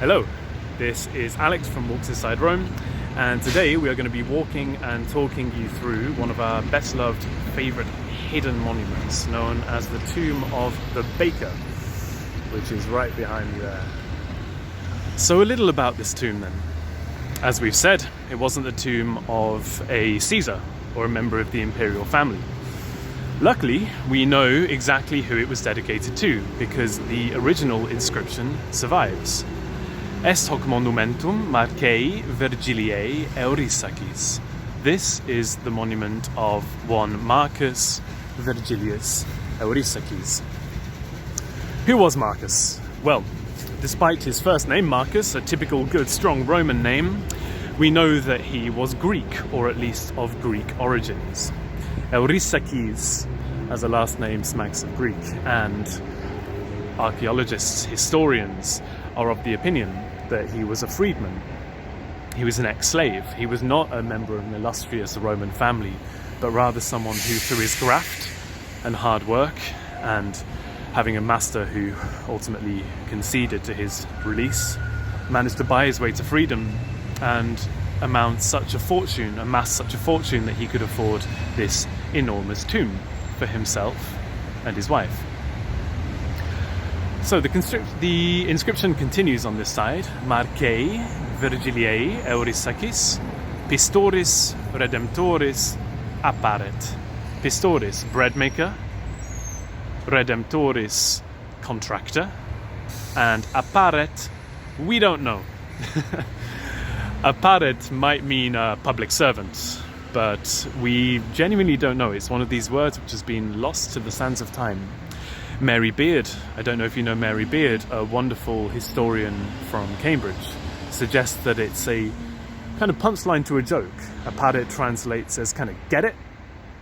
Hello, this is Alex from Walks Inside Rome, and today we are going to be walking and talking you through one of our best loved favourite hidden monuments, known as the Tomb of the Baker, which is right behind me there. So a little about this tomb then. As we've said, it wasn't the tomb of a Caesar or a member of the imperial family. Luckily, we know exactly who it was dedicated to, because the original inscription survives. Est hoc monumentum Marcae Vergiliae Eurisacis. This is the monument of one Marcus Vergilius Eurisacis. Who was Marcus? Well, despite his first name, Marcus, a typical good, strong Roman name, we know that he was Greek, or at least of Greek origins. Eurisacis, as a last name, smacks of Greek, and archaeologists, historians, are of the opinion that he was a freedman. He was an ex-slave. He was not a member of an illustrious Roman family, but rather someone who, through his graft and hard work, and having a master who ultimately conceded to his release, managed to buy his way to freedom and amass such a fortune that he could afford this enormous tomb for himself and his wife. So the inscription continues on this side. Marcae Vergiliae Eurisacis Pistoris Redemptoris Apparet. Pistoris, bread maker. Redemptoris, contractor. And apparet, we don't know. Apparet might mean a public servant, but we genuinely don't know. It's one of these words which has been lost to the sands of time. Mary Beard, I don't know if you know Mary Beard, a wonderful historian from Cambridge, suggests that it's a kind of punchline to a joke. Apparet translates as kind of get it?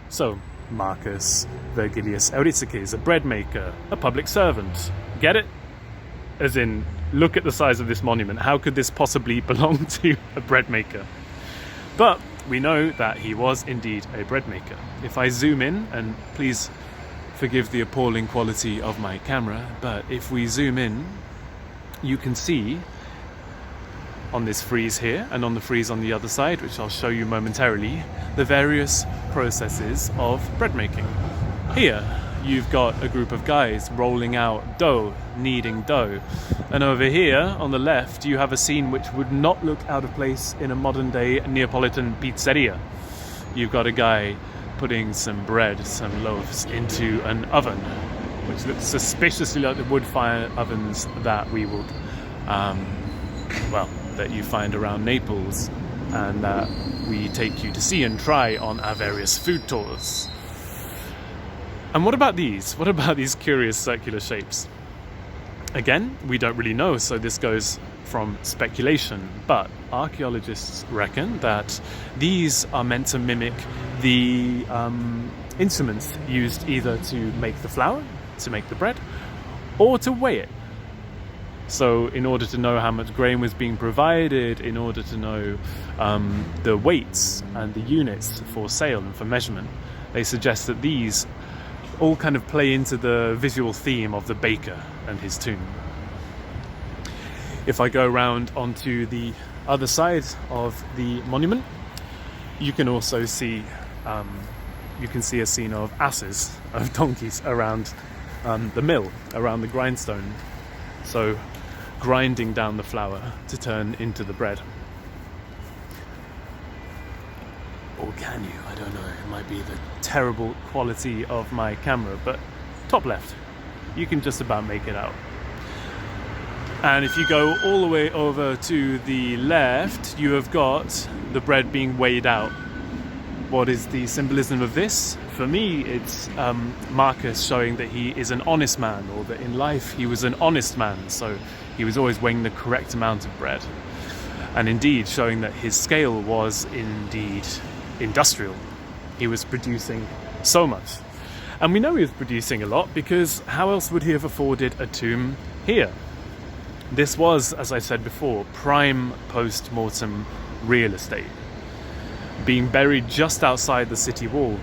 So, Marcus Vergilius Eurisacis, a bread maker, a public servant. Get it? As in, look at the size of this monument. How could this possibly belong to a bread maker? But we know that he was indeed a bread maker. If I zoom in, and please forgive the appalling quality of my camera, but if we zoom in, you can see on this frieze here and on the frieze on the other side, which I'll show you momentarily, the various processes of bread making. Here you've got a group of guys rolling out dough, kneading dough, and over here on the left you have a scene which would not look out of place in a modern day Neapolitan pizzeria. You've got a guy putting some bread, some loaves into an oven, which looks suspiciously like the wood-fire ovens that we would, that you find around Naples, and that we take you to see and try on our various food tours. And what about these? What about these curious circular shapes? Again, we don't really know, so this goes from speculation, but archaeologists reckon that these are meant to mimic the instruments used either to make the flour, to make the bread, or to weigh it. So in order to know how much grain was being provided, in order to know the weights and the units for sale and for measurement, they suggest that these all kind of play into the visual theme of the baker and his tomb. If I go around onto the other side of the monument, you can also see a scene of asses, of donkeys around the mill, around the grindstone. So grinding down the flour to turn into the bread. Or can you? I don't know. It might be the terrible quality of my camera, but top left, you can just about make it out. And if you go all the way over to the left, you have got the bread being weighed out. What is the symbolism of this? For me, it's Marcus showing that he is an honest man, or that in life he was an honest man, so he was always weighing the correct amount of bread. And indeed showing that his scale was indeed industrial. He was producing so much. And we know he was producing a lot, because how else would he have afforded a tomb here? This was, as I said before, prime post-mortem real estate. Being buried just outside the city wall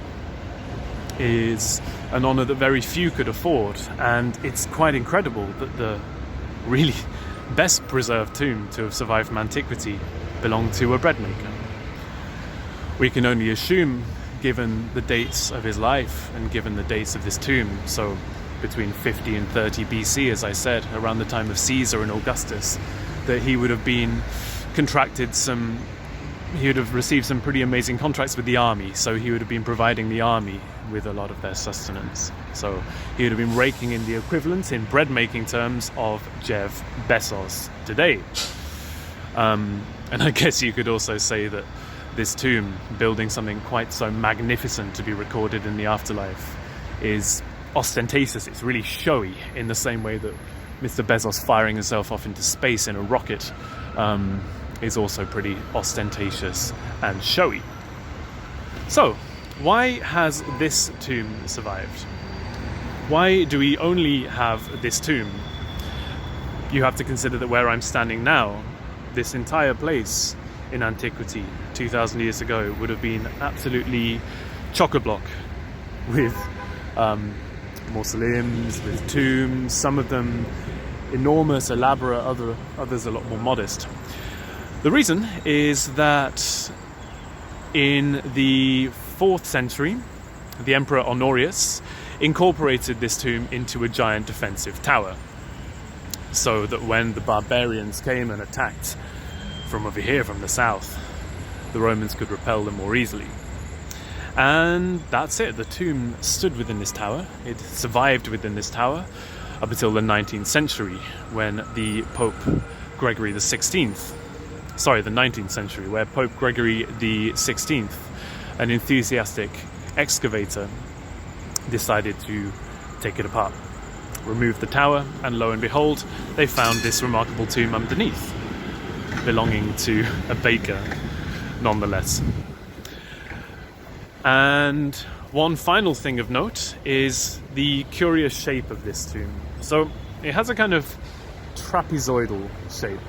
is an honour that very few could afford, and it's quite incredible that the really best preserved tomb to have survived from antiquity belonged to a bread maker. We can only assume, given the dates of his life and given the dates of this tomb, so between 50 and 30 BC, as I said, around the time of Caesar and Augustus, that he would have received some pretty amazing contracts with the army, so he would have been providing the army with a lot of their sustenance. So he would have been raking in the equivalent in bread making terms of Jeff Bezos today. And I guess you could also say that this tomb, building something quite so magnificent to be recorded in the afterlife, is ostentatious. It's really showy, in the same way that Mr. Bezos firing himself off into space in a rocket is also pretty ostentatious and showy. So, why has this tomb survived? Why do we only have this tomb? You have to consider that where I'm standing now, this entire place in antiquity, 2,000 years ago, would have been absolutely chock-a-block with mausoleums, with tombs, some of them enormous, elaborate, others a lot more modest. The reason is that in the 4th century, the Emperor Honorius incorporated this tomb into a giant defensive tower, so that when the barbarians came and attacked from over here, from the south, the Romans could repel them more easily. And that's it. The tomb stood within this tower. It survived within this tower up until the 19th century, when the Pope Gregory the 19th century, where Pope Gregory the 16th, an enthusiastic excavator, decided to take it apart, remove the tower, and lo and behold, they found this remarkable tomb underneath, belonging to a baker, nonetheless. And one final thing of note is the curious shape of this tomb. So it has a kind of trapezoidal shape.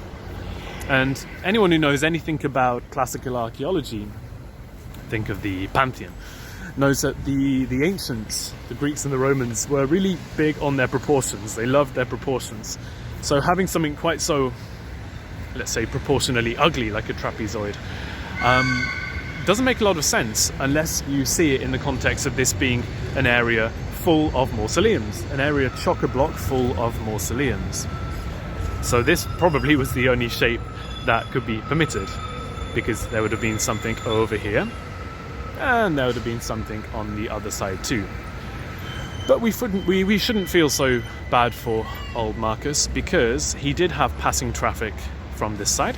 And anyone who knows anything about classical archaeology, think of the Pantheon, knows that the ancients, the Greeks and the Romans, were really big on their proportions. They loved their proportions. So having something quite so, let's say, proportionally ugly like a trapezoid, doesn't make a lot of sense unless you see it in the context of this being an area full of mausoleums, an area chock-a-block full of mausoleums. So this probably was the only shape that could be permitted, because there would have been something over here, and there would have been something on the other side too. But we shouldn't feel so bad for old Marcus, because he did have passing traffic from this side,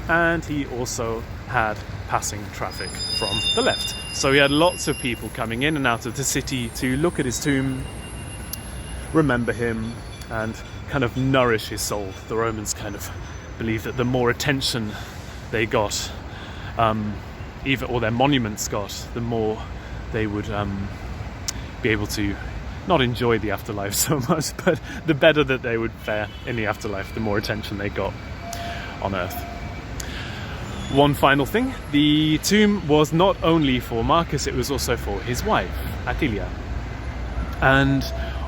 and he also had passing traffic from the left. So he had lots of people coming in and out of the city to look at his tomb, remember him, and kind of nourish his soul. The Romans kind of believed that the more attention they got, or their monuments got, the more they would be able to not enjoy the afterlife so much, but the better that they would fare in the afterlife, the more attention they got on Earth. One final thing, the tomb was not only for Marcus, it was also for his wife, Attilia. And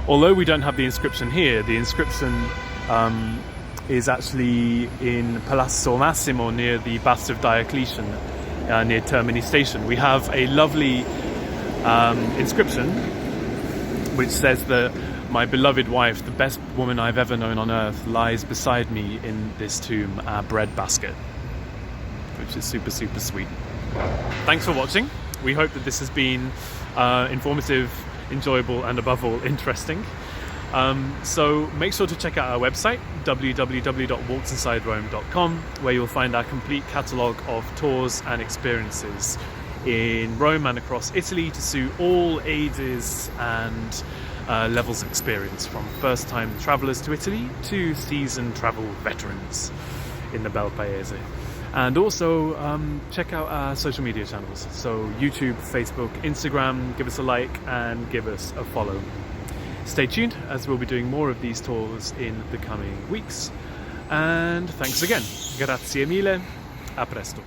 although we don't have the inscription here, the inscription is actually in Palazzo Massimo, near the Bust of Diocletian, near Termini Station. We have a lovely inscription which says that my beloved wife, the best woman I've ever known on earth, lies beside me in this tomb, our bread basket, which is super, super sweet. Thanks for watching. We hope that this has been informative, enjoyable, and above all, interesting. So make sure to check out our website, www.walksinsiderome.com, where you'll find our complete catalogue of tours and experiences in Rome and across Italy to suit all ages and levels of experience, from first-time travellers to Italy to seasoned travel veterans in the Bel Paese. And also check out our social media channels, so YouTube, Facebook, Instagram. Give us a like and give us a follow. Stay tuned, as we'll be doing more of these tours in the coming weeks. And thanks again. Grazie mille. A presto.